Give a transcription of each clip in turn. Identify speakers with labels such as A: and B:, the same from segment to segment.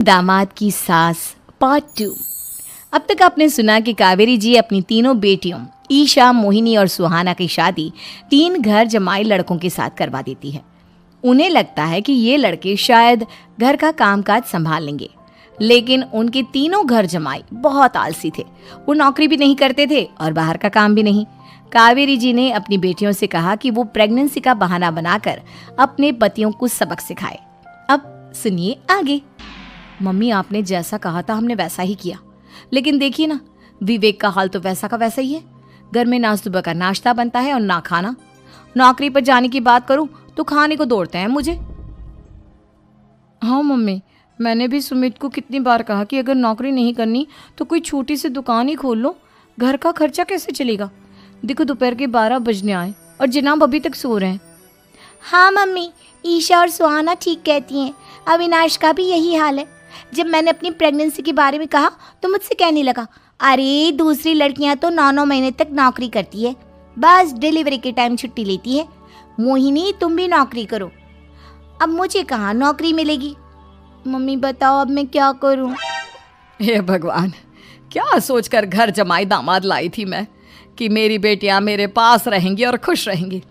A: दामाद की सास पार्ट 2। अब तक आपने सुना कि कावेरी जी अपनी तीनों बेटियों ईशा, मोहिनी और सुहाना की शादी 3 घर जमाई लड़कों के साथ करवा देती है। उन्हें लगता है कि ये लड़के शायद घर का कामकाज संभाल लेंगे, लेकिन उनके तीनों घर जमाई बहुत आलसी थे। वो नौकरी भी नहीं करते थे और बाहर का काम भी नहीं। कावेरी जी ने अपनी बेटियों से कहा कि वो प्रेगनेंसी का बहाना बनाकर अपने पतियों को सबक सिखाए। अब सुनिए आगे। मम्मी, आपने जैसा कहा था हमने वैसा ही किया, लेकिन देखिए ना, विवेक का हाल तो वैसा का वैसा ही है। घर में ना सुबह का नाश्ता बनता है और ना खाना। नौकरी पर जाने की बात करूं तो खाने को दौड़ते हैं मुझे। हाँ मम्मी, मैंने भी सुमित को कितनी बार कहा कि अगर नौकरी नहीं करनी तो कोई छोटी सी दुकान ही खोल लो, घर का खर्चा कैसे चलेगा। देखो दोपहर के 12 बजने आए और जनाब अभी तक सो रहे हैं।
B: हाँ मम्मी, ईशा और सुहाना ठीक कहती हैं। अविनाश का भी यही हाल है। जब मैंने अपनी प्रेगनेंसी के बारे में कहा तो मुझसे कहने लगा, अरे दूसरी लड़कियां तो 9-9 महीने तक नौकरी करती है, बस डिलीवरी के टाइम छुट्टी लेती है। मोहिनी, तुम भी नौकरी करो। अब मुझे कहाँ नौकरी मिलेगी। मम्मी बताओ अब मैं क्या करूँ।
A: हे भगवान, क्या सोचकर घर जमाई दामाद लाई थी मैं कि मेरी बेटियां मेरे पास रहेंगी और खुश रहेंगी,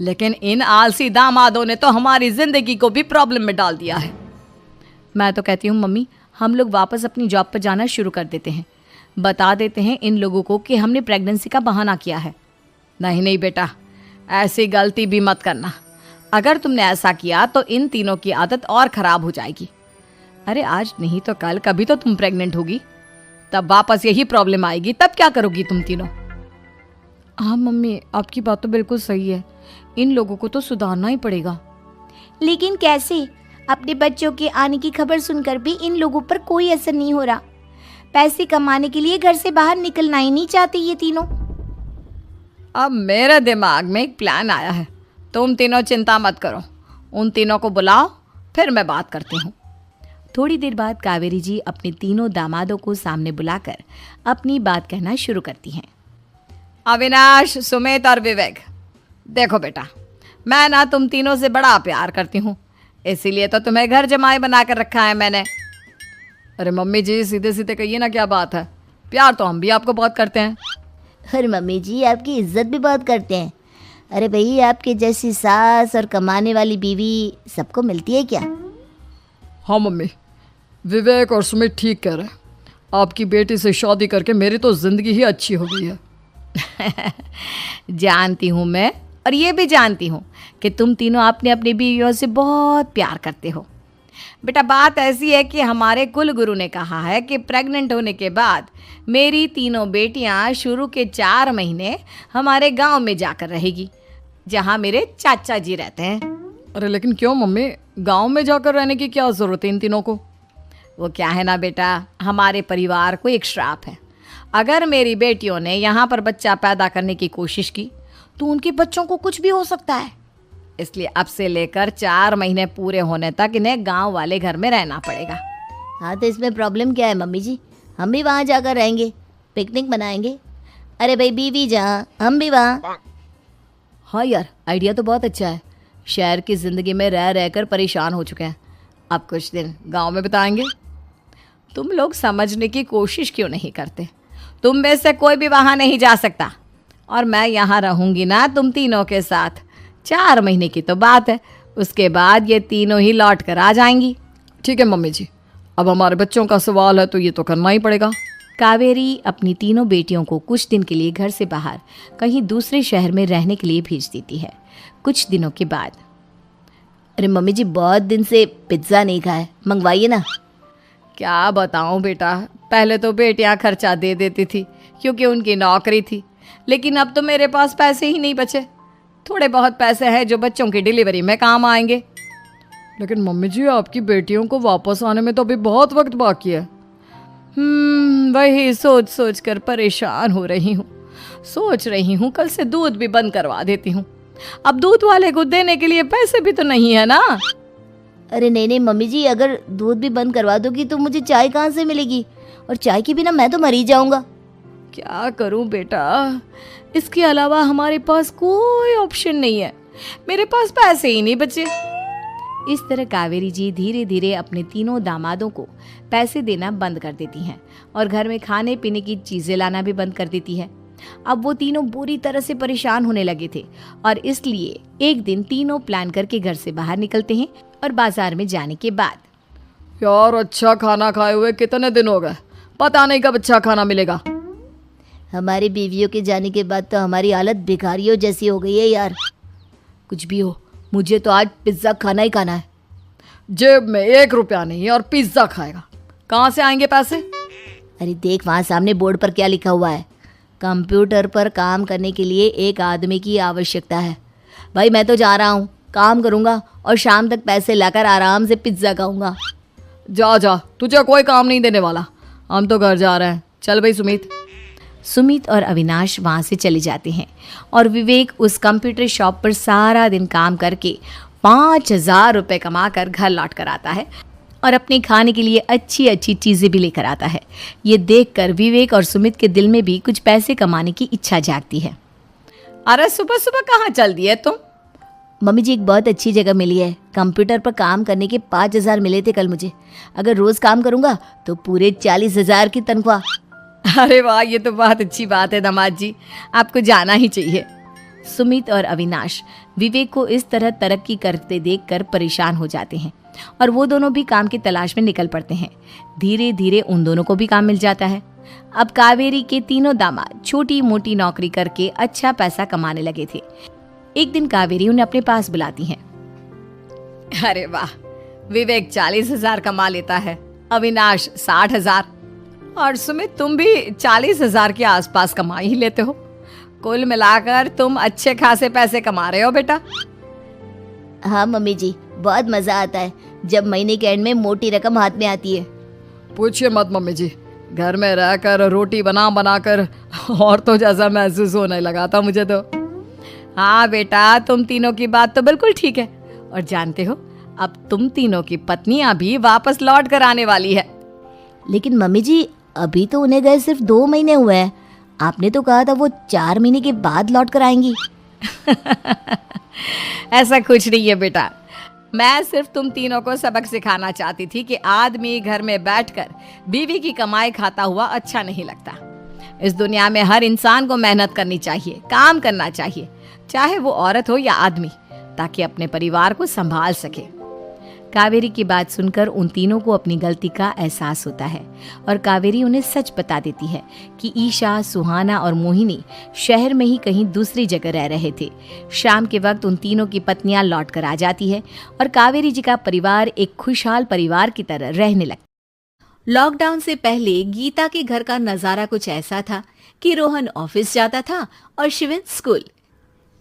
A: लेकिन इन आलसी दामादों ने तो हमारी जिंदगी को भी प्रॉब्लम में डाल दिया है। मैं तो कहती हूँ मम्मी, हम लोग वापस अपनी जॉब पर जाना शुरू कर देते हैं। बता देते हैं इन लोगों को कि हमने प्रेगनेंसी का बहाना किया है। नहीं नहीं बेटा, ऐसी गलती भी मत करना। अगर तुमने ऐसा किया तो इन तीनों की आदत और ख़राब हो जाएगी। अरे आज नहीं तो कल कभी तो तुम प्रेग्नेंट होगी, तब वापस यही प्रॉब्लम आएगी। तब क्या करोगी तुम तीनों। हाँ मम्मी, आपकी बात तो बिल्कुल सही है। इन लोगों को तो सुधारना ही पड़ेगा।
B: लेकिन कैसे? अपने बच्चों के आने की खबर सुनकर भी इन लोगों पर कोई असर नहीं हो रहा। पैसे कमाने के लिए घर से बाहर निकलना ही नहीं चाहते ये तीनों।
A: अब मेरे दिमाग में एक प्लान आया है। तुम तीनों चिंता मत करो, उन तीनों को बुलाओ, फिर मैं बात करती हूँ। थोड़ी देर बाद कावेरी जी अपने तीनों दामादों को सामने बुलाकर अपनी बात कहना शुरू करती हैं। अविनाश, सुमित और विवेक, देखो बेटा, मैं ना तुम तीनों से बड़ा प्यार करती हूँ, इसीलिए तो तुम्हें घर जमाई बना कर रखा है मैंने। अरे मम्मी जी, सीधे सीधे कहिए ना, क्या बात है। प्यार तो हम भी आपको बहुत करते हैं।
B: अरे मम्मी जी, आपकी इज्जत भी बहुत करते हैं। अरे भाई, आपके जैसी सास और कमाने वाली बीवी सबको मिलती है क्या?
A: हाँ मम्मी, विवेक और सुमित ठीक कह रहे हैं। आपकी बेटी से शादी करके मेरी तो ज़िंदगी ही अच्छी हो गई है। जानती हूँ मैं, और ये भी जानती हूँ कि तुम तीनों अपने अपनी बीवियों से बहुत प्यार करते हो। बेटा, बात ऐसी है कि हमारे कुल गुरु ने कहा है कि प्रेग्नेंट होने के बाद मेरी तीनों बेटियाँ शुरू के 4 महीने हमारे गांव में जाकर रहेगी, जहाँ मेरे चाचा जी रहते हैं। अरे लेकिन क्यों मम्मी, गांव में जाकर रहने की क्या ज़रूरत है इन तीनों को। वो क्या है ना बेटा, हमारे परिवार को एक श्राप है। अगर मेरी बेटियों ने यहाँ पर बच्चा पैदा करने की कोशिश की तो उनके बच्चों को कुछ भी हो सकता है। इसलिए अब से लेकर 4 महीने पूरे होने तक इन्हें गांव वाले घर में रहना पड़ेगा।
B: हाँ तो इसमें प्रॉब्लम क्या है मम्मी जी? हम भी वहाँ जाकर रहेंगे, पिकनिक मनाएंगे। अरे भाई, बीवी जहाँ हम भी वहाँ।
A: हाँ यार, आइडिया तो बहुत अच्छा है। शहर की ज़िंदगी में रह रहकर परेशान हो चुके हैं, अब कुछ दिन गांव में बिताएंगे। तुम लोग समझने की कोशिश क्यों नहीं करते। तुम में से कोई भी वहाँ नहीं जा सकता, और मैं यहाँ रहूँगी ना तुम तीनों के साथ। 4 महीने की तो बात है, उसके बाद ये तीनों ही लौट कर आ जाएंगी। ठीक है मम्मी जी, अब हमारे बच्चों का सवाल है तो ये तो करना ही पड़ेगा। कावेरी अपनी तीनों बेटियों को कुछ दिन के लिए घर से बाहर कहीं दूसरे शहर में रहने के लिए भेज देती है। कुछ दिनों के बाद,
B: अरे मम्मी जी, बहुत दिन से पिज्ज़ा नहीं खाया, मंगवाइए ना।
A: क्या बताऊं बेटा, पहले तो बेटियां खर्चा दे देती थी क्योंकि उनकी नौकरी थी, लेकिन अब तो मेरे पास पैसे ही नहीं बचे। थोड़े बहुत पैसे हैं जो बच्चों की डिलीवरी में काम आएंगे। लेकिन मम्मी जी, आपकी बेटियों को वापस आने में तो अभी बहुत वक्त बाकी है। वही सोच सोच कर परेशान हो रही हूँ। सोच रही हूँ कल से दूध भी बंद करवा देती हूँ। अब दूध वाले को देने के लिए पैसे भी तो नहीं है ना।
B: अरे नहीं नहीं मम्मी जी, अगर दूध भी बंद करवा दोगी तो मुझे चाय कहाँ से मिलेगी, और चाय के बिना मैं तो मर ही जाऊंगा।
A: क्या करूं बेटा, इसके अलावा हमारे पास कोई ऑप्शन नहीं है। मेरे पास पैसे ही नहीं बचे। इस तरह कावेरी जी धीरे धीरे अपने तीनों दामादों को पैसे देना बंद कर देती हैं और घर में खाने पीने की चीजें लाना भी बंद कर देती है। अब वो तीनों बुरी तरह से परेशान होने लगे थे और इसलिए एक दिन तीनों प्लान करके घर से बाहर निकलते हैं और बाजार में जाने के बाद,
C: यार अच्छा खाना खाए हुए कितने दिन हो गए, पता नहीं कब अच्छा खाना मिलेगा।
B: हमारी बीवियों के जाने के बाद तो हमारी हालत भिखारियों जैसी हो गई है यार।
A: कुछ भी हो, मुझे तो आज पिज्ज़ा खाना ही खाना है।
C: जेब में 1 रुपया नहीं और पिज्जा खाएगा, कहाँ से आएंगे पैसे?
B: अरे देख वहाँ सामने बोर्ड पर क्या लिखा हुआ है, कंप्यूटर पर काम करने के लिए एक आदमी की आवश्यकता है। भाई मैं तो जा रहा हूँ, काम करूँगा और शाम तक पैसे लाकर आराम से पिज्ज़ा खाऊंगा।
C: जा जा, तुझे कोई काम नहीं देने वाला, हम तो घर जा रहे हैं। चल भाई सुमित।
A: सुमित और अविनाश वहाँ से चले जाते हैं और विवेक उस कंप्यूटर शॉप पर सारा दिन काम करके 5,000 रुपये कमा कर घर लौट कर आता है और अपने खाने के लिए अच्छी अच्छी चीज़ें भी लेकर आता है। ये देखकर विवेक और सुमित के दिल में भी कुछ पैसे कमाने की इच्छा जागती है।
C: अरे सुबह सुबह कहाँ चल दिए तुम?
B: मम्मी जी एक बहुत अच्छी जगह मिली है, कंप्यूटर पर काम करने के 5,000 मिले थे कल मुझे। अगर रोज काम करूंगा तो पूरे 40,000 की तनख्वाह।
C: अरे वाह, ये तो बहुत अच्छी बात है दामाद जी, आपको जाना ही चाहिए।
A: सुमित और अविनाश विवेक को इस तरह तरक्की करते देखकर परेशान हो जाते हैं और वो दोनों भी काम की तलाश में निकल पड़ते हैं। धीरे धीरे उन दोनों को भी काम मिल जाता है। अब कावेरी के तीनों दामाद छोटी मोटी नौकरी करके अच्छा पैसा कमाने लगे थे। एक दिन कावेरी उन्हें अपने पास बुलाती है।
C: अरे वाह, विवेक 40,000 कमा लेता है, अविनाश 60,000 और सुमित तुम भी 40,000 के आसपास कमा ही लेते हो। कुल मिलाकर तुम अच्छे खासे पैसे कमा रहे हो बेटा।
B: हाँ मम्मी जी, बहुत मज़ा आता है जब महीने के एंड में मोटी रकम हाथ में आती है।
C: पूछिए मत मम्मी जी, घर में रहकर रोटी बना बनाकर और तो जैसा महसूस होने लगा था मुझे तो।
A: हाँ बेटा, तुम तीनों की बात तो बिल्कुल ठीक है और जानते हो अब तुम तीनों की पत्नियां भी वापस लौट कर आने वाली है।
B: लेकिन मम्मी जी अभी तो उन्हें गए सिर्फ 2 महीने हुए हैं, आपने तो कहा था वो 4 महीने के बाद लौट कर आएंगी।
A: ऐसा कुछ नहीं है बेटा, मैं सिर्फ तुम तीनों को सबक सिखाना चाहती थी कि आदमी घर में बैठकर बीवी की कमाई खाता हुआ अच्छा नहीं लगता। इस दुनिया में हर इंसान को मेहनत करनी चाहिए, काम करना चाहिए, चाहे वो औरत हो या आदमी, ताकि अपने परिवार को संभाल सके। कावेरी की बात सुनकर उन तीनों को अपनी गलती का एहसास होता है और कावेरी उन्हें सच बता देती है कि ईशा, सुहाना और मोहिनी शहर में ही कहीं दूसरी जगह रह रहे थे। शाम के वक्त उन तीनों की पत्नियां लौट कर आ जाती है और कावेरी जी का परिवार एक खुशहाल परिवार की तरह रहने लगता। लॉकडाउन से पहले गीता के घर का नजारा कुछ ऐसा था कि रोहन ऑफिस जाता था और शिविन स्कूल।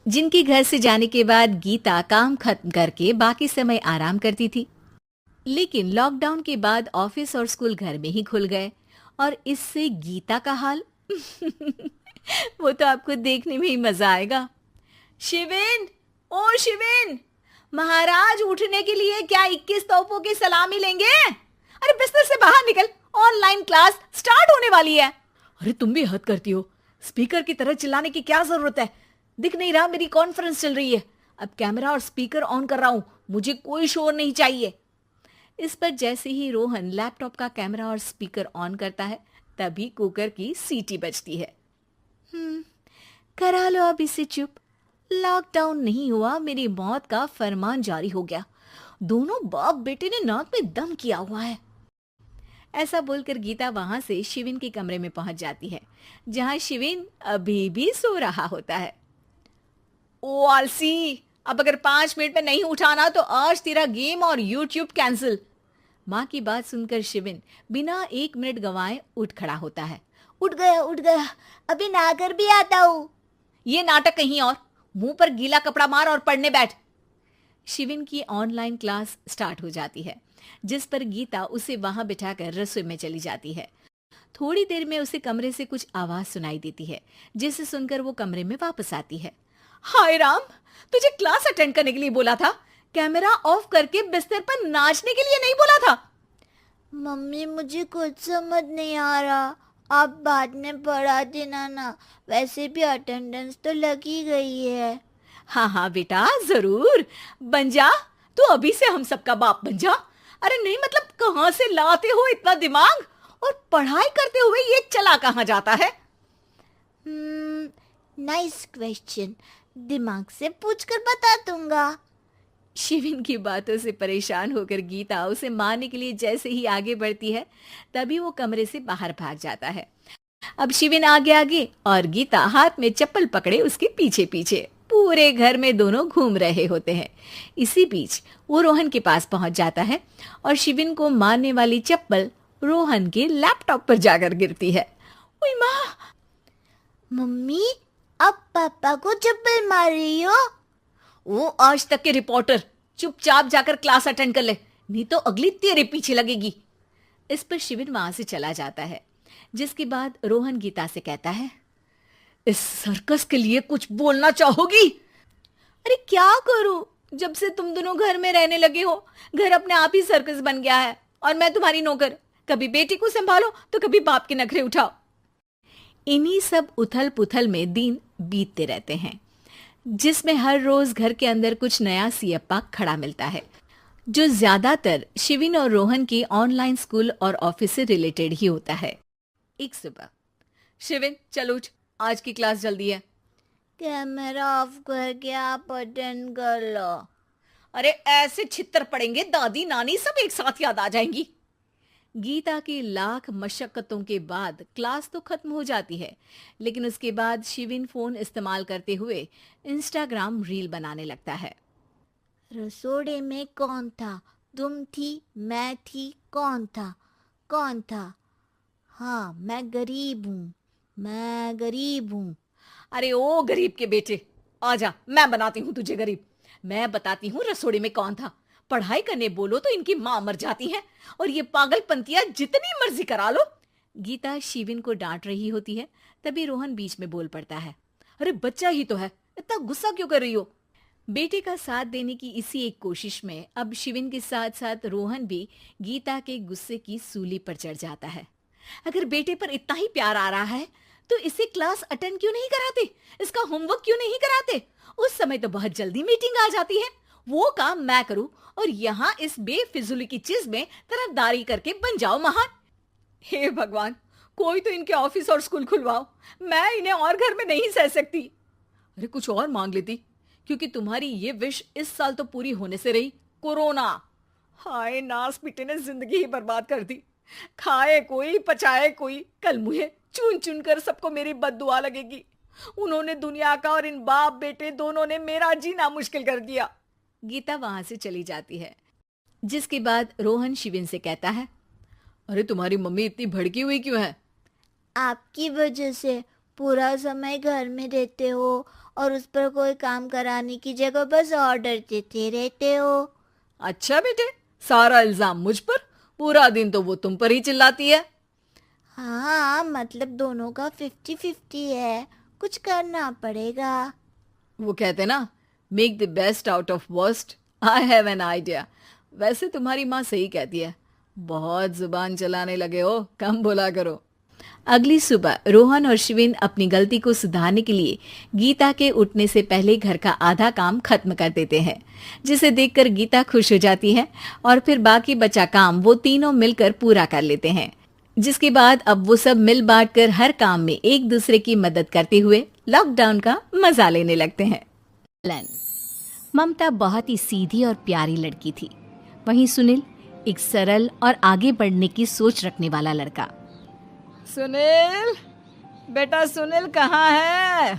A: जिनके घर से जाने के बाद गीता काम खत्म करके बाकी समय आराम करती थी। लेकिन लॉकडाउन के बाद ऑफिस और स्कूल घर में ही खुल गए और इससे गीता का हाल वो तो आपको देखने में ही मजा आएगा। शिविन, ओ शिविन, महाराज उठने के लिए क्या 21 तोपों की सलामी लेंगे? अरे बिस्तर से बाहर निकल, ऑनलाइन क्लास स्टार्ट होने वाली है।
C: अरे तुम भी हद करती हो, स्पीकर की तरह चिल्लाने की क्या जरूरत है? दिख नहीं रहा मेरी कॉन्फ्रेंस चल रही है। अब कैमरा और स्पीकर ऑन कर रहा हूं, मुझे कोई शोर नहीं चाहिए। इस पर जैसे ही रोहन लैपटॉप का कैमरा और स्पीकर ऑन करता है तभी कुकर की सीटी बजती है। करा लो अब इसे चुप, लॉकडाउन नहीं हुआ, मेरी मौत का फरमान जारी हो गया। दोनों बाप बेटे ने नाक में दम किया हुआ है। ऐसा बोलकर गीता वहां से शिविन के कमरे में पहुंच जाती है जहां शिविन अभी भी सो रहा होता है। ओ आलसी, अब अगर 5 मिनट में नहीं उठाना तो आज तेरा गेम और यूट्यूब कैंसिल। माँ की बात सुनकर शिविन बिना 1 मिनट गंवाए उठ खड़ा होता है।
B: उठ गया, अभी नहाकर भी आता हूँ।
A: ये नाटक कहीं और, मुंह पर गीला कपड़ा मार और पढ़ने बैठ। शिविन की ऑनलाइन क्लास स्टार्ट हो जाती है जिस पर गीता उसे वहां बिठाकर रसोई में चली जाती है। थोड़ी देर में उसे कमरे से कुछ आवाज सुनाई देती है जिसे सुनकर वो कमरे में वापस आती है। हाय राम, तुझे क्लास अटेंड करने के लिए बोला था, कैमरा ऑफ करके बिस्तर पर नाचने के लिए नहीं बोला था।
B: मम्मी मुझे कुछ समझ नहीं आ रहा, आप बाद में पढ़ा देना ना, वैसे भी अटेंडेंस तो लगी गई है।
A: हाँ हाँ बेटा, जरूर बन जा,
C: तू अभी से हम सबका बाप बन जा। अरे नहीं मतलब कहाँ से लाते हो इतना दिमाग, और पढ़ाई करते हुए ये चला कहाँ जाता है?
B: नाइस क्वेश्चन, दिमाग से पूछकर बता दूंगा।
C: शिविन की बातों से परेशान होकर गीता उसे मारने के लिए जैसे ही आगे बढ़ती है, तभी वो कमरे से बाहर भाग जाता है। अब शिविन आगे आगे और गीता हाथ में चप्पल पकड़े उसके पीछे पीछे पूरे घर में दोनों घूम रहे होते हैं। इसी बीच वो रोहन के पास पहुंच जाता है और शिविन को मारने वाली चप्पल रोहन के लैपटॉप पर जाकर गिरती है। ओए माँ!
B: मम्मी, अब पापा को चप्पल मार रही हो?
C: वो आज तक के रिपोर्टर, चुपचाप जाकर क्लास अटेंड कर ले, नहीं तो अगली तेरे पीछे लगेगी। इस पर शिविन वहां से चला जाता है, जिसके बाद रोहन गीता से कहता है, इस सर्कस के लिए कुछ बोलना चाहोगी? अरे क्या करूं, जब से तुम दोनों घर में रहने लगे हो, घर अपने आप ही सर्कस बन गया है और मैं तुम्हारी नौकर। कभी बेटी को संभालो तो कभी बाप के नखरे उठाओ। इन्हीं सब उथल पुथल में दिन बीतते रहते हैं, जिसमें हर रोज घर के अंदर कुछ नया सियप्पा खड़ा मिलता है, जो ज्यादातर शिविन और रोहन के ऑनलाइन स्कूल और ऑफिस से रिलेटेड ही होता है। एक सुबह, शिविन चल उठ, आज की क्लास जल्दी है।
B: कैमरा ऑफ करके आप अटेंड कर लो।
C: अरे ऐसे छित्तर पड़ेंगे, दादी नानी सब एक साथ याद आ जाएंगी। गीता की लाख मशक्कतों के बाद क्लास तो खत्म हो जाती है, लेकिन उसके बाद शिविन फोन इस्तेमाल करते हुए इंस्टाग्राम रील बनाने लगता है।
B: रसोड़े में कौन था? तुम थी, मैं थी, कौन था? कौन था? हाँ, मैं गरीब हूँ, मैं गरीब हूँ।
C: अरे ओ गरीब के बेटे, आजा, मैं बनाती हूँ तुझे गरीब। मैं बताती हूँ रसोड़े में कौन था। पढ़ाई करने बोलो तो इनकी माँ मर जाती है, और ये पागलपंतियां जितनी मर्जी करा लो। गीता शिविन को डांट रही होती है, तभी रोहन बीच में बोल पड़ता है, अरे बच्चा ही तो है, इतना गुस्सा क्यों कर रही हो? बेटे का साथ देने की इसी एक कोशिश में अब शिविन के साथ साथ रोहन भी गीता के गुस्से की सूली पर चढ़ जाता है। अगर बेटे पर इतना ही प्यार आ रहा है तो इसे क्लास अटेंड क्यों नहीं कराते, इसका होमवर्क क्यों नहीं कराते? उस समय तो बहुत जल्दी मीटिंग आ जाती है, वो काम मैं करूं और यहाँ इस बेफिजुली की चीज में तरफदारी करके बन जाओ महान। हे भगवान, कोई तो इनके ऑफिस और स्कूल खुलवाओ, मैं इन्हें और घर में नहीं सह सकती। अरे कुछ और मांग लेती, क्योंकि तुम्हारी ये विश इस साल तो पूरी होने से रही, कोरोना। हाय नास पिटे ने जिंदगी ही बर्बाद कर दी। खाए कोई पचाए कोई, कल मुझे चुन चुन कर सबको मेरी बद्दुआ लगेगी। उन्होंने दुनिया का और इन बाप बेटे दोनों ने मेरा जीना मुश्किल कर दिया। गीता वहां से चली जाती है, जिसके बाद रोहन शिविन से कहता है, अरे तुम्हारी मम्मी इतनी भड़की हुई क्यों है?
B: आपकी वजह से पूरा समय घर में रहते हो और उस पर कोई काम कराने की जगह बस ऑर्डर देते रहते हो।
C: अच्छा बेटे, सारा इल्जाम मुझ पर, पूरा दिन तो वो तुम पर ही चिल्लाती है।
B: हाँ, मतलब दोनों का 50-50 है, कुछ करना पड़ेगा।
C: वो कहते ना, make the best out of worst. I have an idea. वैसे तुम्हारी माँ सही कहती है, बहुत जुबान चलाने लगे हो, कम बोला करो। अगली सुबह रोहन और शिविन अपनी गलती को सुधारने के लिए गीता के उठने से पहले घर का आधा काम खत्म कर देते हैं, जिसे देखकर गीता खुश हो जाती है और फिर बाकी बचा काम वो तीनों मिलकर पूरा कर लेते हैं। जिसके बाद अब वो सब मिल बांट कर हर काम में एक दूसरे की मदद करते हुए लॉकडाउन का मजा लेने लगते हैं।
A: ममता बहुत ही सीधी और प्यारी लड़की थी, वहीं सुनील एक सरल और आगे बढ़ने की सोच रखने वाला लड़का।
C: सुनील, बेटा सुनील कहाँ है?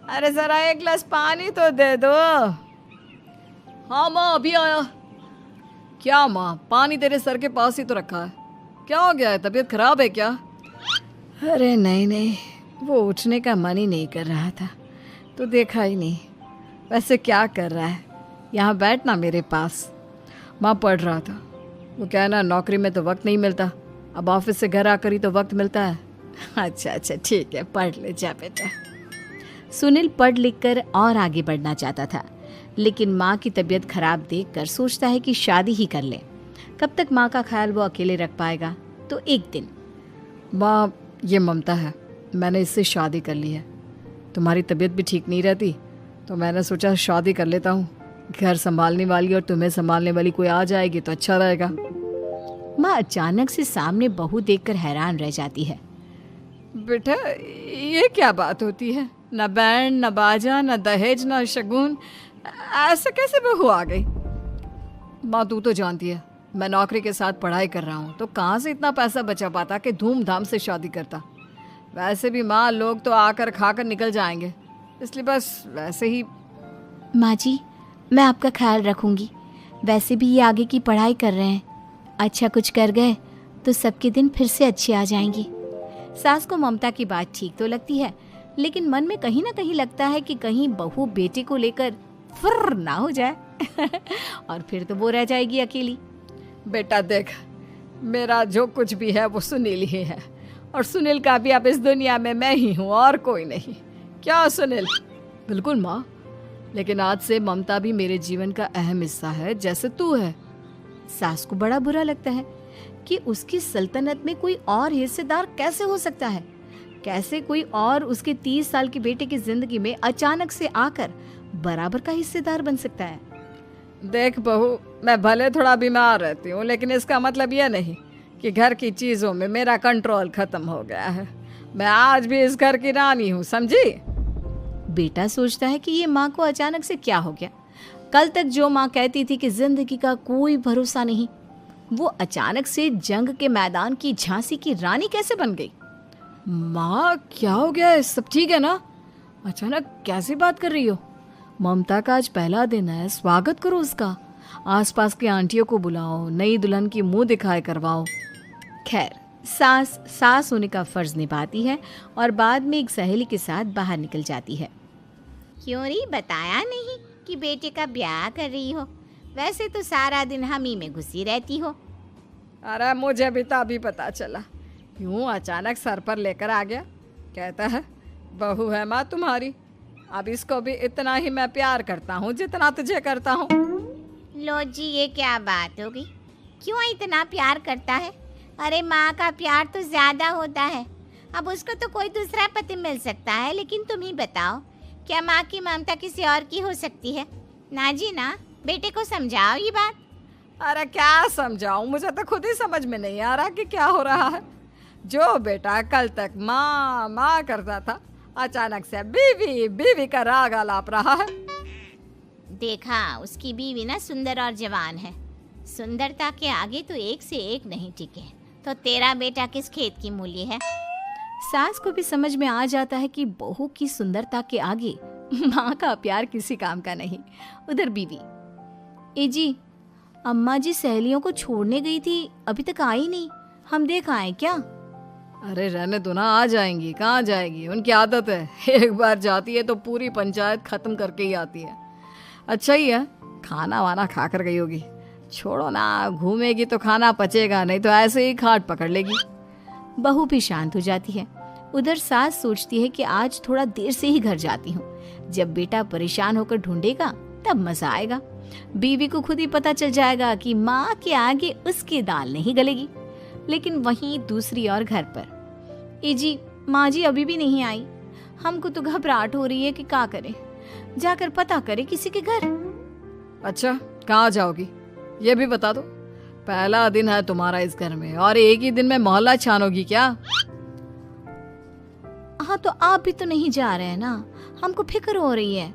C: अरे जरा एक गिलास पानी तो दे दो। हाँ माँ, अभी आया। क्या माँ, पानी तेरे सर के पास ही तो रखा है, क्या हो गया है? तबीयत खराब है क्या? अरे नहीं नहीं, वो उठने का मन ही नहीं कर रहा था, तो देखा ही नहीं। वैसे क्या कर रहा है? यहाँ बैठ ना मेरे पास। माँ पढ़ रहा था। वो क्या है ना, नौकरी में तो वक्त नहीं मिलता, अब ऑफिस से घर आकर ही तो वक्त मिलता है। अच्छा अच्छा ठीक है, पढ़ ले जा बेटा।
A: सुनील पढ़ लिख कर और आगे बढ़ना चाहता था, लेकिन माँ की तबीयत खराब देखकर सोचता है कि शादी ही कर ले। कब तक माँ का ख्याल वो अकेले रख पाएगा? तो एक दिन,
C: माँ ये ममता है, मैंने इससे शादी कर ली है। तुम्हारी तबीयत भी ठीक नहीं रहती, तो मैंने सोचा शादी कर लेता हूँ,
A: घर संभालने वाली और तुम्हें संभालने वाली कोई आ जाएगी तो अच्छा रहेगा।
C: माँ अचानक से सामने बहू देखकर हैरान रह जाती है।
A: बेटा ये क्या बात होती है? न बैंड, न बाजा, न दहेज, न शगुन, ऐसे कैसे बहू आ गई? माँ तू तो जानती है मैं नौकरी के साथ पढ़ाई कर रहा हूँ, तो कहाँ से इतना पैसा बचा पाता कि धूमधाम से शादी करता। वैसे भी माँ लोग तो आकर खाकर निकल जाएंगे, इसलिए बस वैसे ही।
B: माँ जी, मैं आपका ख्याल रखूंगी। वैसे भी ये आगे की पढ़ाई कर रहे हैं, अच्छा कुछ कर गए तो सबके दिन फिर से अच्छे आ जाएंगे।
C: सास को ममता की बात ठीक तो लगती है, लेकिन मन में कहीं ना कहीं लगता है कि कहीं बहू बेटे को लेकर फुर्र ना हो जाए और फिर तो वो रह जाएगी अकेली।
A: बेटा देख, मेरा जो कुछ भी है वो सुनील ही है, और सुनील का भी अब इस दुनिया में मैं ही हूँ और कोई नहीं। क्या सुनील? बिल्कुल माँ, लेकिन आज से ममता भी मेरे जीवन का अहम हिस्सा है, जैसे तू है।
C: सास को बड़ा बुरा लगता है कि उसकी सल्तनत में कोई और हिस्सेदार कैसे हो सकता है। कैसे कोई और उसके 30 साल के बेटे की जिंदगी में अचानक से आकर बराबर का हिस्सेदार बन सकता है।
A: देख बहू, मैं भले थोड़ा बीमार रहती हूँ, लेकिन इसका मतलब यह नहीं कि घर की चीजों में मेरा कंट्रोल खत्म हो गया है। मैं आज भी इस घर की रानी हूँ, समझी?
C: बेटा सोचता है कि ये माँ को अचानक से क्या हो गया। कल तक जो माँ कहती थी कि जिंदगी का कोई भरोसा नहीं, वो अचानक से जंग के मैदान की झांसी की रानी कैसे बन गई?
A: माँ क्या हो गया है? सब ठीक है ना? अचानक कैसी बात कर रही हो? ममता का आज पहला दिन है, स्वागत करो उसका। आसपास की आंटियों को बुलाओ, नई दुल्हन की मुंह दिखाए करवाओ।
C: खैर, सास होने का फर्ज निभाती है और बाद में एक सहेली के साथ बाहर निकल जाती है।
B: क्यों री बताया नहीं कि बेटे का ब्याह कर रही हो? वैसे तो सारा दिन हम ही में घुसी रहती हो।
A: अरे मुझे भी तो अभी पता चला, यूं अचानक सर पर लेकर आ गया। कहता है बहू है माँ तुम्हारी, अब इसको भी इतना ही मैं प्यार करता हूँ जितना तुझे करता हूँ।
B: लो जी, ये क्या बात होगी? क्यों इतना प्यार करता है? अरे माँ का प्यार तो ज्यादा होता है। अब उसको तो कोई दूसरा पति मिल सकता है, लेकिन तुम ही बताओ, क्या माँ की ममता किसी और की हो सकती है? ना जी ना, बेटे को समझाओ ये बात।
A: अरे क्या समझाऊं, मुझे तो खुद ही समझ में नहीं आ रहा कि क्या हो रहा है। जो बेटा कल तक माँ माँ करता था, अचानक से बीवी बीवी का राग आलाप रहा है।
B: देखा, उसकी बीवी ना सुंदर और जवान है। सुंदरता के आगे तो एक से एक नहीं टिके, तो तेरा बेटा किस खेत की मूली है?
C: सास को भी समझ में आ जाता है कि बहू की सुंदरता के आगे माँ का प्यार किसी काम का नहीं। उधर बीवी, ए जी, अम्मा जी सहेलियों को छोड़ने गई थी, अभी तक आई नहीं, हम देख आए क्या?
A: अरे रहने दो ना, आ जाएंगी। कहाँ जाएगी, उनकी आदत है, एक बार जाती है तो पूरी पंचायत खत्म करके ही आती है। अच्छा ही है, खाना वाना खा कर गई होगी। छोड़ो ना, घूमेगी तो खाना पचेगा, नहीं तो ऐसे ही खाट पकड़ लेगी।
C: बहू भी शांत हो जाती है। उधर सास सोचती है कि आज थोड़ा देर से ही घर जाती हूँ, जब बेटा परेशान होकर ढूंढेगा तब मजा आएगा। बीवी को खुद ही पता चल जाएगा कि माँ के आगे उसकी दाल नहीं गलेगी। लेकिन वहीं दूसरी ओर घर पर, ए जी, माँ जी अभी भी नहीं आई, हमको तो घबराहट हो रही है कि क्या करें, जाकर पता करें किसी के घर।
A: अच्छा, कहाँ जाओगी ये भी बता दो। पहला दिन है तुम्हारा इस घर में और एक ही दिन में मोहल्ला छानोगी क्या?
C: हाँ, तो आप भी तो नहीं जा रहे हैं ना, हमको फिक्र हो रही है।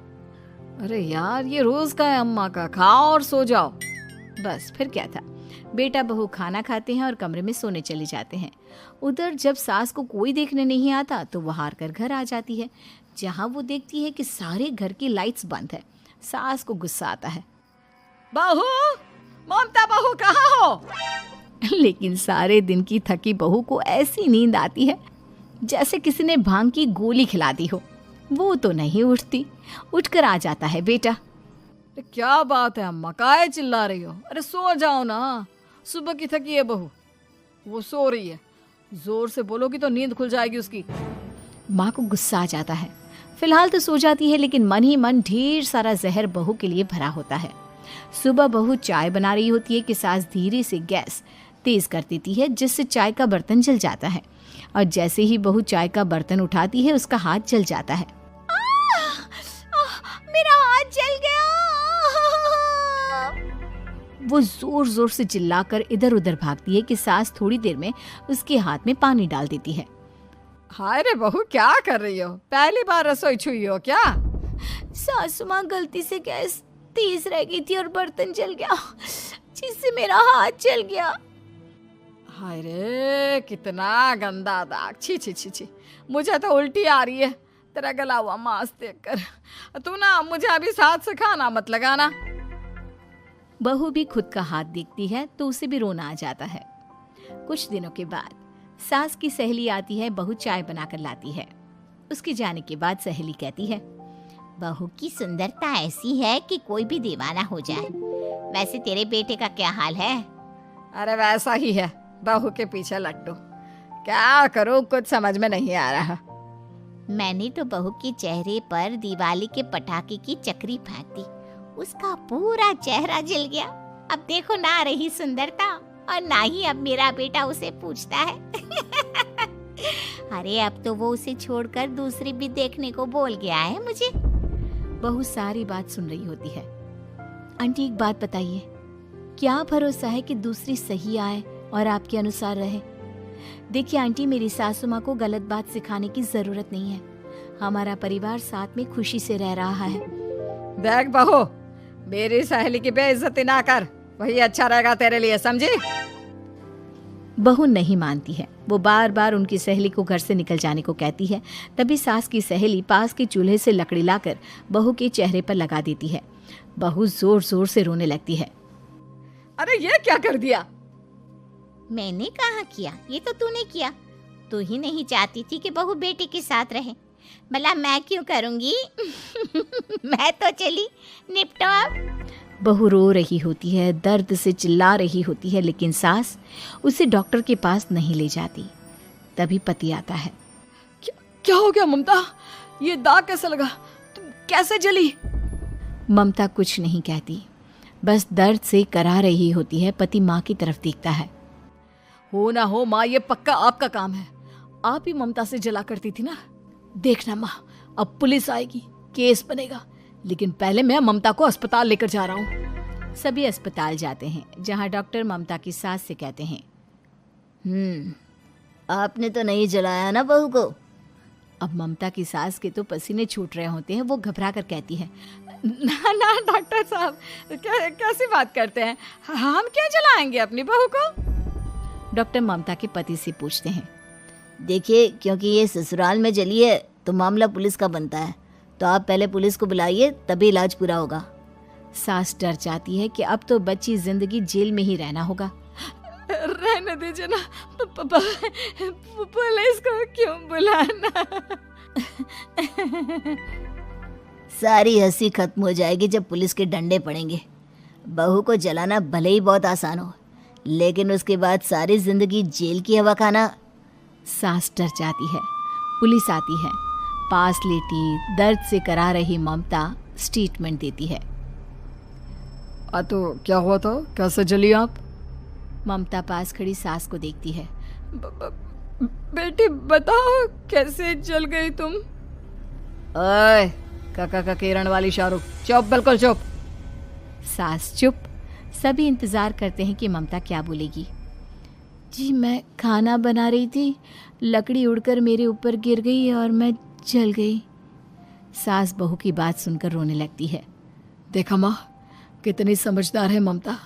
A: अरे यार, ये रोज का है अम्मा का, खाओ और सो जाओ।
C: बस फिर क्या था। बेटा बहू खाना खाते हैं और कमरे में सोने चले जाते हैं। उधर जब सास को कोई देखने नहीं आता तो वो हार कर घर आ जाती है, जहाँ वो देखती है कि सारे घर की लाइट्स बंद है। सास को गुस्सा आता है,
A: बहू, ममता बहू कहाँ हो?
C: लेकिन सारे दिन की थकी बहू को ऐसी नींद आती है जैसे किसी ने भांग की गोली खिला दी हो। वो तो नहीं उठती। उठकर आ जाता है बेटा।
A: क्या बात है अम्मा, काहे चिल्ला रही हो? अरे सो जाओ ना, सुबह की थकी है बहू, वो सो रही है। जोर से बोलोगी तो नींद खुल जाएगी उसकी।
C: माँ को गुस्सा आ जाता है। फिलहाल तो सो जाती है, लेकिन मन ही मन ढेर सारा जहर बहू के लिए भरा होता है। सुबह बहू चाय बना रही होती है कि सास धीरे से गैस तेज कर देती है, जिससे चाय का बर्तन जल जाता है। और जैसे ही बहू चाय का बर्तन उठाती है, उसका हाथ जल जाता है।
B: मेरा हाथ जल गया।
A: वो जोर जोर से चिल्लाकर इधर उधर भागती है कि सास थोड़ी देर में उसके हाथ में पानी डाल देती है।
D: हाय रे बहू, क्या कर रही हो? पहली बार रसोई छुई हो क्या?
B: सासू माँ, गलती से गैस तेज रह गई थी और बर्तन जल गया, जिससे मेरा हाथ जल गया।
D: हाय रे, कितना गंदा दाग। छी छी छी छी, मुझे तो उल्टी आ रही है तेरा गला हुआ मांस देखकर। तू ना मुझे अभी साथ से खाना मत लगाना।
A: बहू भी खुद का हाथ देखती है तो उसे भी रोना आ जाता है। कुछ दिनों के बाद सास की सहेली आती है, बहू चाय बनाकर लाती है। उसके जाने के बाद सहेली कहती है,
B: बहू की सुंदरता ऐसी है कि कोई भी दीवाना हो जाए। वैसे तेरे बेटे का क्या हाल है?
D: अरे वैसा ही है, बहू के पीछे लट्टू। क्या करूं, कुछ समझ में नहीं आ रहा।
B: मैंने तो बहू के चेहरे पर दिवाली के पटाखे की चक्री फेंक दी, उसका पूरा चेहरा जल गया। अब देखो ना रही सुंदरता, और ना ही अब मेरा बेटा उसे पूछता है। अरे अब तो वो उसे छोड़कर दूसरी भी देखने को बोल गया है मुझे।
A: बहू सारी बात सुन रही होती है। आंटी एक बात बताइए, क्या भरोसा है कि दूसरी सही आए और आपके अनुसार रहे? देखिए आंटी, मेरी सासू माँ को गलत बात सिखाने की जरूरत नहीं है। हमारा परिवार साथ में खुशी से रह रहा है।
D: देख बहू, मेरी सहेली की बेइज्जती ना कर, वही अच्छा रहेगा तेरे लिए, समझी?
A: बहू नहीं मानती है। वो बार बार उनकी सहेली को घर से निकल जाने को कहती है। तभी सास की सहेली पास के चूल्हे से लकड़ी लाकर बहू के चेहरे पर लगा देती है। बहू जोर जोर से रोने लगती है।
D: अरे ये क्या कर दिया?
B: मैंने कहाँ किया, ये तो तूने किया। तू ही नहीं चाहती थी कि बहू बेटे के साथ रहे, भला मैं क्यों करूँगी? मैं तो चली, निपटो अब।
A: बहू रो रही होती है, दर्द से चिल्ला रही होती है, लेकिन सास उसे डॉक्टर के पास नहीं ले जाती। तभी पति आता है।
D: क्या हो गया ममता? ये दाग कैसे लगा? तुम कैसे जली?
A: ममता कुछ नहीं कहती, बस दर्द से करा रही होती है। पति माँ की तरफ देखता है।
D: हो ना हो माँ, ये पक्का आपका काम है। आप ही ममता से जला करती थी ना। देखना माँ, अब पुलिस आएगी, केस बनेगा, लेकिन पहले मैं ममता को अस्पताल लेकर जा रहा हूँ।
A: सभी अस्पताल जाते हैं, जहाँ डॉक्टर ममता की सास से कहते हैं,
B: आपने तो नहीं जलाया ना बहू को?
A: अब ममता की सास के तो पसीने छूट रहे होते हैं। वो घबरा कर कहती है,
D: ना ना डॉक्टर साहब, कैसी बात करते हैं? हम क्या जलाएंगे अपनी बहू को?
A: डॉक्टर ममता के पति से पूछते हैं।
B: देखिए, क्योंकि ये ससुराल में जली है तो मामला पुलिस का बनता है, तो आप पहले पुलिस को बुलाइए, तभी इलाज पूरा होगा।
A: सास डर जाती है कि अब तो बच्ची जिंदगी जेल में ही रहना होगा।
D: रहने दीजिए ना, पुलिस को क्यों बुलाना?
B: सारी हंसी खत्म हो जाएगी जब पुलिस के डंडे पड़ेंगे। बहू को जलाना भले ही बहुत आसान हो, लेकिन उसके बाद सारी जिंदगी जेल की हवा खाना।
A: सास डर जाती है। पुलिस आती है। पास लेटी दर्द से करा रही ममता स्टेटमेंट देती है।
D: तो क्या हुआ था? कैसे जली आप?
A: ममता पास खड़ी सास को देखती है।
D: बेटी बताओ, कैसे जल गई तुम? ओए, काका का किरण वाली शाहरुख, चुप, बिल्कुल चुप।
A: सास चुप। सभी इंतजार करते हैं कि ममता क्या बोलेगी। जी, मैं खाना बना रही थी, लकड़ी उड़कर मेरे ऊपर गिर गई और मैं जल गई। सास बहू की बात सुनकर रोने लगती है।
D: देखा माँ, कितनी समझदार है ममता।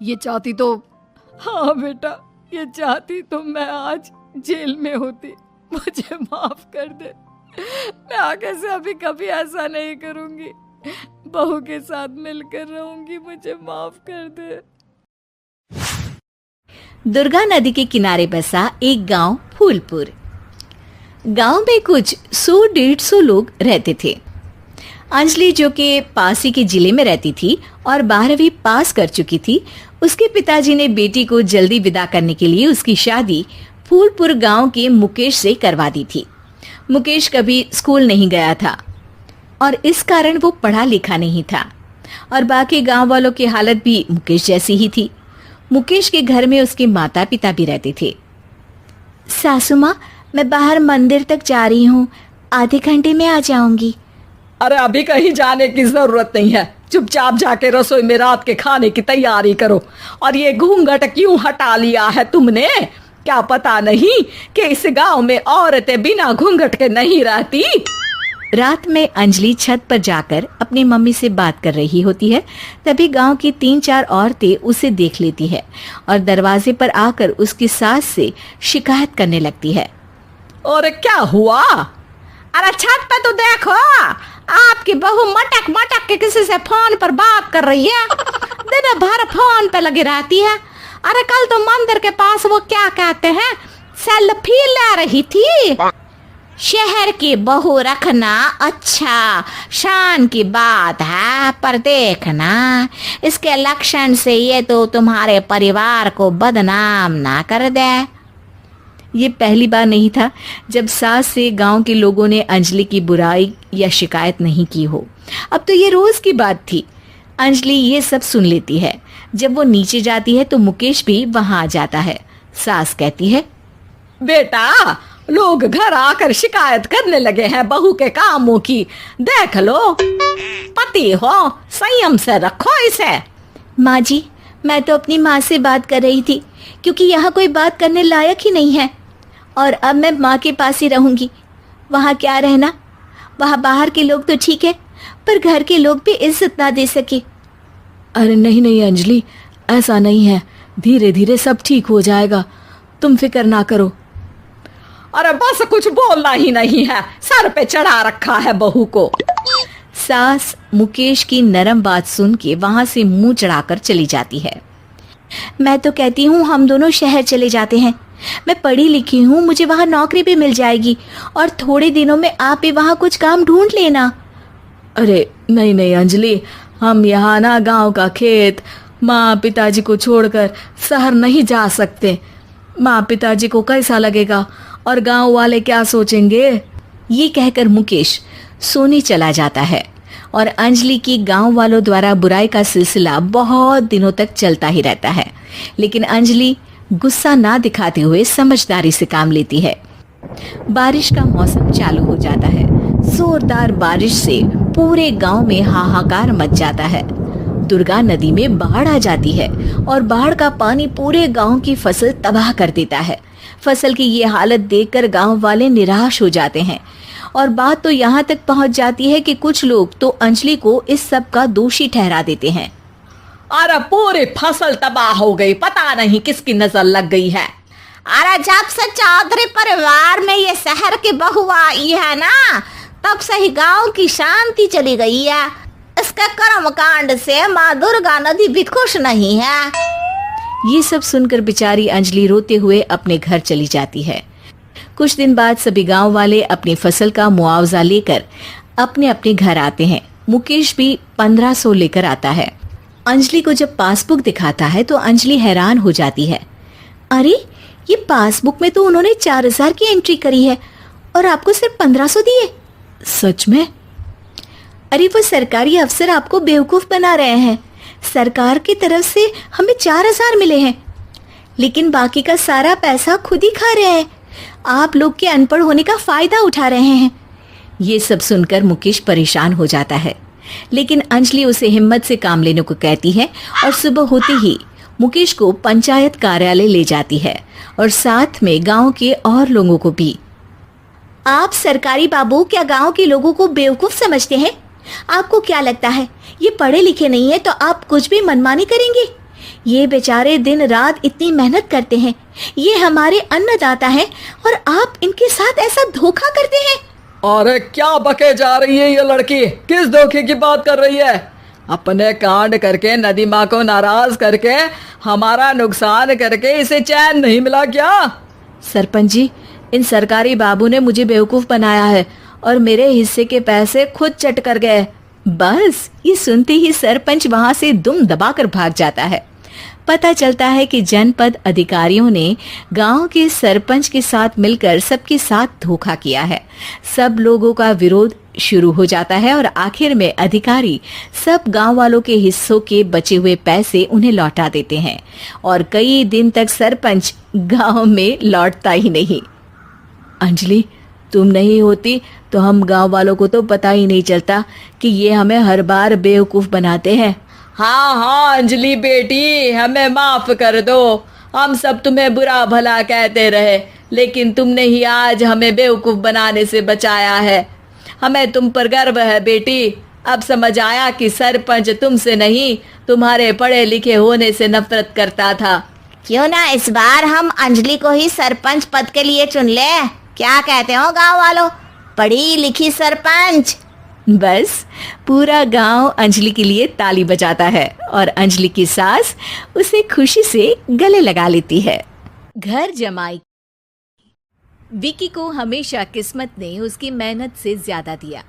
D: ये चाहती तो, हाँ बेटा, ये चाहती तो मैं आज जेल में होती। मुझे माफ कर दे, मैं आगे से अभी कभी ऐसा नहीं करूंगी। बहू के साथ मिलकर रहूंगी, मुझे माफ कर दे।
A: दुर्गा नदी के किनारे बसा एक गांव फूलपुर। गांव में कुछ 100-150 लोग रहते थे। अंजलि, जो कि पास ही के जिले में रहती थी और 12वीं पास कर चुकी थी, उसके पिताजी ने बेटी को जल्दी विदा करने के लिए उसकी शादी फूलपुर गांव के मुकेश से करवा दी थी। मुकेश कभी स्कूल नहीं गया था और इस कारण वो पढ़ा लिखा नहीं था, और बाकी गांव वालों की हालत भी मुकेश जैसी ही थी। मुकेश के घर में उसके माता पिता भी रहते थे।
B: सासू माँ, मैं बाहर मंदिर तक जा रही हूँ, आधे घंटे में आ जाऊंगी।
D: अरे अभी कहीं जाने की जरूरत नहीं है,
E: चुपचाप जाके रसोई में रात के खाने की तैयारी करो। और ये घूंघट क्यों हटा लिया है तुमने? क्या पता नहीं कि इस गांव में औरतें बिना घूंघट के नहीं रहती?
A: रात में अंजलि छत पर जाकर अपनी मम्मी से बात कर रही होती है। तभी गांव की 3-4 औरतें उसे देख लेती है और दरवाजे पर आकर उसकी सास से शिकायत करने लगती है।
E: और क्या हुआ? अरे छत पे तो देखो, आपकी बहू मटक मटक के किसी से फोन पर बात कर रही है। दिन भर फोन पे लगी रहती है। अरे कल तो मंदिर के पास वो क्या कहते हैं, सेल्फी ले रही थी।
B: शहर की बहू रखना अच्छा शान की बात है, पर देखना इसके लक्षण से ये तो तुम्हारे परिवार को बदनाम ना कर दे।
A: ये पहली बार नहीं था जब सास से गांव के लोगों ने अंजलि की बुराई या शिकायत नहीं की हो। अब तो ये रोज की बात थी। अंजलि ये सब सुन लेती है। जब वो नीचे जाती है तो मुकेश भी वहां आ जाता है। सास कहती है,
E: बेटा लोग घर आकर शिकायत करने लगे हैं बहू के कामों की, देख लो। पति हो, संयम से रखो इसे।
B: माँ जी, मैं तो अपनी माँ से बात कर रही थी, क्योंकि यहाँ कोई बात करने लायक ही नहीं है। और अब मैं माँ के पास ही रहूंगी। वहाँ क्या रहना, वहाँ बाहर के लोग तो ठीक है, पर घर के लोग भी इज्जत ना दे सके।
D: अरे नहीं नहीं अंजलि, ऐसा नहीं है, धीरे धीरे सब ठीक हो जाएगा, तुम फिक्र ना करो।
E: अरे बस कुछ बोलना ही नहीं है, सर पे चढ़ा रखा है बहू को।
A: सास मुकेश की नरम बात सुन के वहां से मुंह चढ़ाकर चली जाती है।
B: मैं तो कहती हूँ हम दोनों शहर चले जाते हैं। मैं पढ़ी लिखी हूँ, मुझे वहाँ नौकरी भी मिल जाएगी और थोड़े दिनों में आप भी वहाँ कुछ काम ढूंढ लेना।
D: अरे नहीं नहीं अंजलि, हम यहाँ ना गांव का खेत, माँ पिताजी को छोड़कर शहर नहीं जा सकते। माँ पिताजी को कैसा लगेगा और गांव वाले क्या सोचेंगे?
A: ये कहकर मुकेश सोने चला जाता है और अंजलि की गांव वालों द्वारा बुराई का सिलसिला बहुत दिनों तक चलता ही रहता है। लेकिन अंजलि गुस्सा ना दिखाते हुए समझदारी से काम लेती है। बारिश का मौसम चालू हो जाता है। जोरदार बारिश से पूरे गांव में हाहाकार मच जाता है। दुर्गा नदी में बाढ़ आ जाती है और बाढ़ का पानी पूरे गांव की फसल तबाह कर देता है। फसल की ये हालत देखकर गांव वाले निराश हो जाते हैं और बात तो यहाँ तक पहुँच जाती है कि कुछ लोग तो अंजलि को इस सब का दोषी ठहरा देते हैं।
E: अरे पूरी फसल तबाह हो गई, पता नहीं किसकी नजर लग गई है।
B: अरे जब से चौधरी परिवार में ये शहर की बहू आई है ना, तब से ही गांव की शांति चली गई है। इसके कर्म कांड से माँ दुर्गा नदी भी खुश नहीं है।
A: ये सब सुनकर बेचारी अंजलि रोते हुए अपने घर चली जाती है। कुछ दिन बाद सभी गांव वाले अपनी फसल का मुआवजा लेकर अपने अपने घर आते हैं। मुकेश भी 1500 लेकर आता है। अंजलि को जब पासबुक दिखाता है तो अंजलि हैरान हो जाती है।
B: अरे ये पासबुक में तो उन्होंने 4000 की एंट्री करी है और आपको सिर्फ 1500 दिए।
D: सच में?
B: अरे वो सरकारी अफसर आपको बेवकूफ बना रहे हैं। सरकार की तरफ से हमें 4000 मिले हैं, लेकिन बाकी का सारा पैसा खुद ही खा रहे हैं। आप लोग के अनपढ़ होने का फायदा उठा रहे हैं।
A: ये सब सुनकर मुकेश परेशान हो जाता है, लेकिन अंजलि उसे हिम्मत से काम लेने को कहती है और सुबह होते ही मुकेश को पंचायत कार्यालय ले जाती है और साथ में गांव के और लोगों को भी।
B: आप सरकारी बाबू क्या गांव के लोगों को बेवकूफ समझते हैं? आपको क्या लगता है ये पढ़े लिखे नहीं है तो आप कुछ भी मनमानी करेंगे? ये बेचारे दिन रात इतनी मेहनत करते हैं, ये हमारे अन्नदाता हैं और आप इनके साथ ऐसा धोखा करते हैं।
E: अरे क्या बके जा रही है ये लड़की, किस धोखे की बात कर रही है? अपने कांड करके नदी माँ को नाराज करके हमारा नुकसान करके इसे चैन नहीं मिला क्या?
A: सरपंच जी, इन सरकारी बाबू ने मुझे बेवकूफ बनाया है और मेरे हिस्से के पैसे खुद चट कर गए। बस ये सुनते ही सरपंच वहां से दुम दबाकर भाग जाता है। पता चलता है कि जनपद अधिकारियों ने गांव के सरपंच के साथ मिलकर सबके साथ धोखा किया है। सब लोगों का विरोध शुरू हो जाता है और आखिर में अधिकारी सब गांव वालों के हिस्सों के बचे हुए पैसे उन्हें लौटा देते हैं और कई दिन तक सरपंच गांव में लौटता ही नहीं।
D: अंजलि,
C: तुम नहीं होती तो हम गांव वालों को तो पता ही नहीं चलता कि ये हमें हर बार बेवकूफ़ बनाते हैं। हाँ हाँ अंजलि बेटी, हमें माफ़ कर दो। हम सब तुम्हें बुरा भला कहते रहे, लेकिन तुमने ही आज हमें बेवकूफ़ बनाने से बचाया है। हमें तुम पर गर्व है बेटी। अब समझ आया कि सरपंच तुमसे नहीं, तुम्हारे पढ़े लिखे होने से नफरत करता था।
B: क्यों ना इस बार हम अंजलि को ही सरपंच पद के लिए चुन ले। क्या कहते हो गांव वालों, पढ़ी लिखी सरपंच।
C: बस पूरा गांव अंजलि के लिए ताली बजाता है और अंजलि की सास उसे खुशी से गले लगा लेती है। घर जमाई। विकी को हमेशा किस्मत ने उसकी मेहनत से ज्यादा दिया।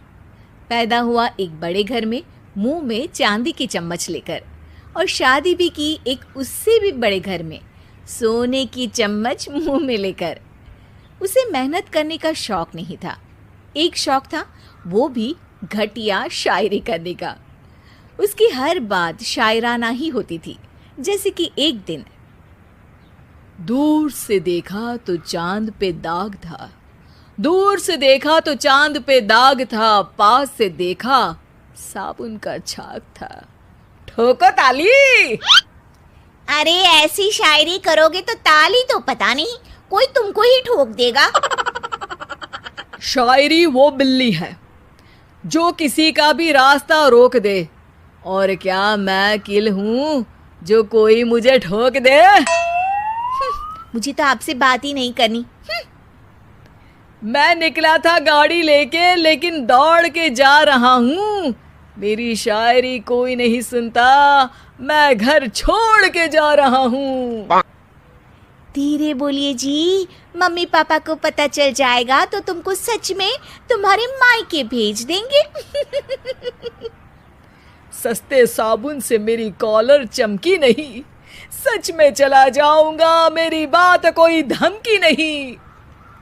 C: पैदा हुआ एक बड़े घर में, मुंह में चांदी की चम्मच लेकर, और शादी भी की एक उससे भी बड़े घर में, सोने की चम्मच मुंह में लेकर। उसे मेहनत करने का शौक नहीं था। एक शौक था, वो भी घटिया शायरी करने का। उसकी हर बात शायराना ही होती थी। जैसे कि एक दिन, दूर से देखा तो चांद पे दाग था, दूर से देखा तो चांद पे दाग था, पास से देखा साबुन का छाग था। ठोको ताली।
B: अरे ऐसी शायरी करोगे तो ताली तो पता नहीं कोई तुमको ही ठोक देगा।
D: शायरी वो बिल्ली है जो किसी का भी रास्ता रोक दे, और क्या मैं किल हूँ जो कोई मुझे ठोक दे।
B: मुझे तो आपसे बात ही नहीं करनी।
D: मैं निकला था गाड़ी लेके, लेकिन दौड़ के जा रहा हूँ। मेरी शायरी कोई नहीं सुनता, मैं घर छोड़ के जा रहा हूँ।
B: धीरे बोलिए जी, मम्मी पापा को पता चल जाएगा तो तुमको सच में तुम्हारे मायके भेज देंगे।
D: सस्ते साबुन से मेरी कॉलर चमकी नहीं, सच में चला जाऊंगा, मेरी बात कोई धमकी नहीं।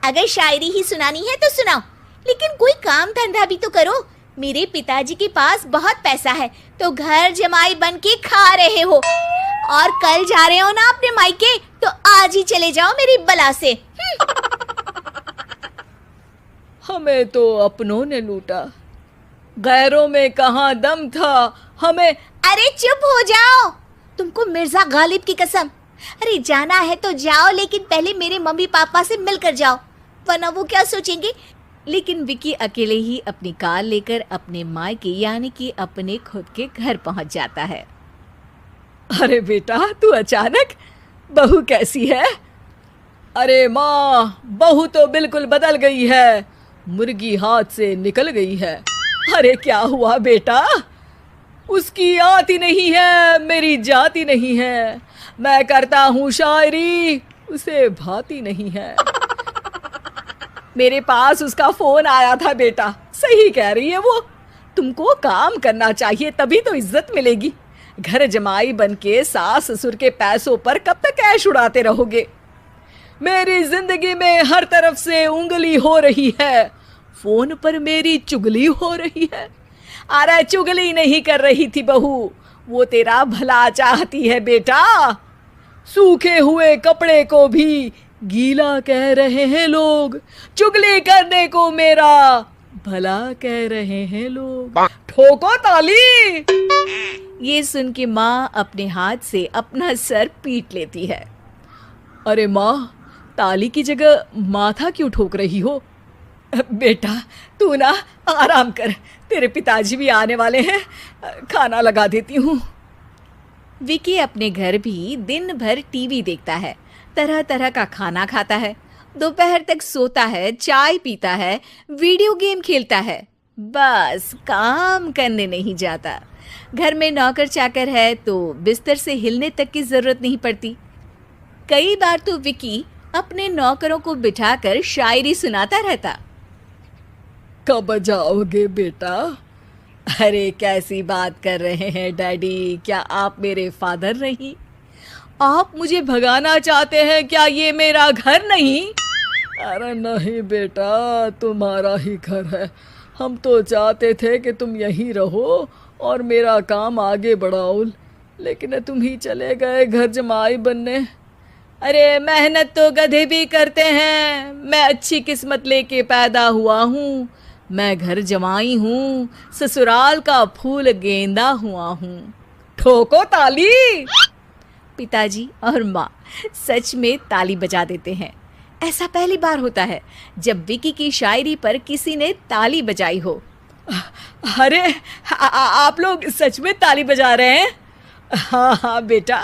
B: अगर शायरी ही सुनानी है तो सुनाओ, लेकिन कोई काम धंधा भी तो करो। मेरे पिताजी के पास बहुत पैसा है तो घर जमाई बन के खा रहे हो, और कल जा रहे हो ना अपने मायके तो आज ही चले जाओ मेरी बला से।
D: हमें तो अपनों ने लूटा, गैरों में कहाँ दम था हमें।
B: अरे चुप हो जाओ, तुमको मिर्जा गालिब की कसम। अरे जाना है तो जाओ, लेकिन पहले मेरे मम्मी पापा से मिलकर जाओ, वरना वो क्या सोचेंगे।
C: लेकिन विकी अकेले ही अपनी कार लेकर अपने मायके यानी कि अपने खुद के घर पहुंच जाता है।
D: अरे बेटा, तू अचानक, बहू कैसी है? अरे माँ, बहू तो बिल्कुल बदल गई है, मुर्गी हाथ से निकल गई है। अरे क्या हुआ बेटा? उसकी आती नहीं है, मेरी जाती नहीं है। मैं करता हूँ शायरी, उसे भाती नहीं है। मेरे पास उसका फोन आया था बेटा, सही कह रही है वो। तुमको काम करना चाहिए, तभी तो इज्जत मिलेगी। घर जमाई बनके सास ससुर के पैसों पर कब तक ऐश उड़ाते रहोगे? मेरी जिंदगी में हर तरफ से उंगली हो रही है, फोन पर मेरी चुगली हो रही है। अरे चुगली नहीं कर रही थी बहू, वो तेरा भला चाहती है बेटा। सूखे हुए कपड़े को भी गीला कह रहे हैं लोग, चुगली करने को मेरा भला कह रहे हैं लोग। ठोको ताली।
C: ये सुन के माँ अपने हाथ से अपना सर पीट लेती है।
D: अरे माँ, ताली की जगह माथा क्यों ठोक रही हो? बेटा तू ना आराम कर, तेरे पिताजी भी आने वाले हैं, खाना लगा देती हूँ।
C: विकी अपने घर भी दिन भर टीवी देखता है, तरह तरह का खाना खाता है, दोपहर तक सोता है, चाय पीता है, वीडियो गेम खेलता है, बस काम करने नहीं जाता। घर में नौकर चाकर है तो बिस्तर से हिलने तक की जरूरत नहीं पड़ती। कई बार तो विकी अपने नौकरों को बिठाकर शायरी सुनाता रहता।
D: कब जाओगे बेटा? अरे कैसी बात कर रहे हैं डैडी, क्या आप मेरे फादर नहीं? आप मुझे भगाना चाहते हैं क्या? ये मेरा घर नहीं। अरे नहीं बेटा, तुम्हारा ही घर है। हम तो चाहते थे कि तुम यहीं रहो और मेरा काम आगे बढ़ाओ, लेकिन तुम ही चले गए घर जमाई बनने।
C: अरे मेहनत तो गधे भी करते हैं, मैं अच्छी किस्मत लेके पैदा हुआ हूँ, मैं घर जमाई हूँ, ससुराल का फूल गेंदा हुआ हूँ, ठोको ताली। पिताजी और माँ सच में ताली बजा देते हैं। ऐसा पहली बार होता है जब विकी की शायरी पर किसी ने ताली बजाई हो। अरे आप लोग सच में ताली बजा रहे हैं? हाँ हाँ बेटा,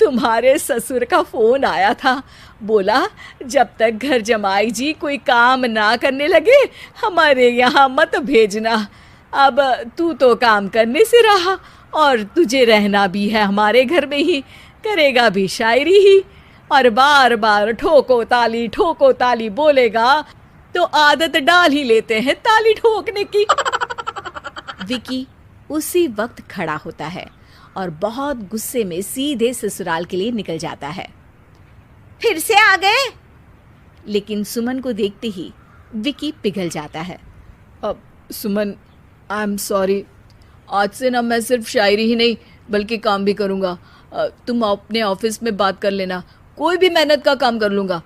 C: तुम्हारे ससुर का फोन आया था, बोला जब तक घर जमाई जी कोई काम ना करने लगे हमारे यहाँ मत भेजना। अब तू तो काम करने से रहा और तुझे रहना भी है हमारे घर में ही, करेगा भी शायरी ही, और बार बार ठोको ताली बोलेगा तो आदत डाल ही लेते हैं ताली ठोकने की। विकी उसी वक्त खड़ा होता है और बहुत गुस्से में सीधे ससुराल के लिए निकल जाता है।
B: फिर से आ गए?
C: लेकिन सुमन को देखते ही विकी पिघल जाता है।
D: अब सुमन, आई एम सॉरी, आज से ना मैं सिर्फ शायरी ही नहीं बल्कि काम भी करूँगा। तुम अपने ऑफिस में बात कर लेना, कोई भी मेहनत का काम कर लूँगा।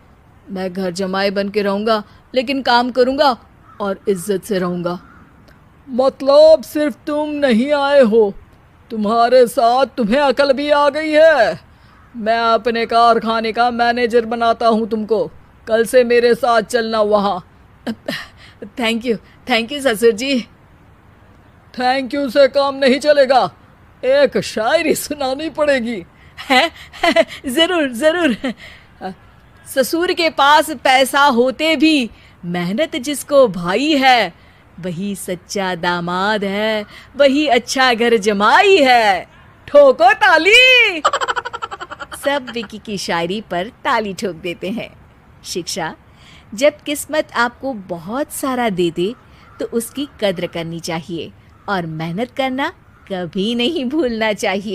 D: मैं घर जमाई बन के रहूँगा लेकिन काम करूँगा और इज्जत से रहूँगा। मतलब सिर्फ तुम नहीं आए हो, तुम्हारे साथ तुम्हें अकल भी आ गई है। मैं अपने कारखाने का मैनेजर बनाता हूँ तुमको, कल से मेरे साथ चलना वहाँ।
C: थैंक यू ससुर जी।
D: थैंक यू से काम नहीं चलेगा, एक शायरी सुनानी पड़ेगी।
C: है जरूर। ससुर के पास पैसा होते भी मेहनत जिसको भाई है, वही सच्चा दामाद है, वही अच्छा घर जमाई है, ठोको ताली। सब विकी की शायरी पर ताली ठोक देते हैं। शिक्षा, जब किस्मत आपको बहुत सारा दे दे तो उसकी कद्र करनी चाहिए और मेहनत करना कभी नहीं भूलना चाहिए।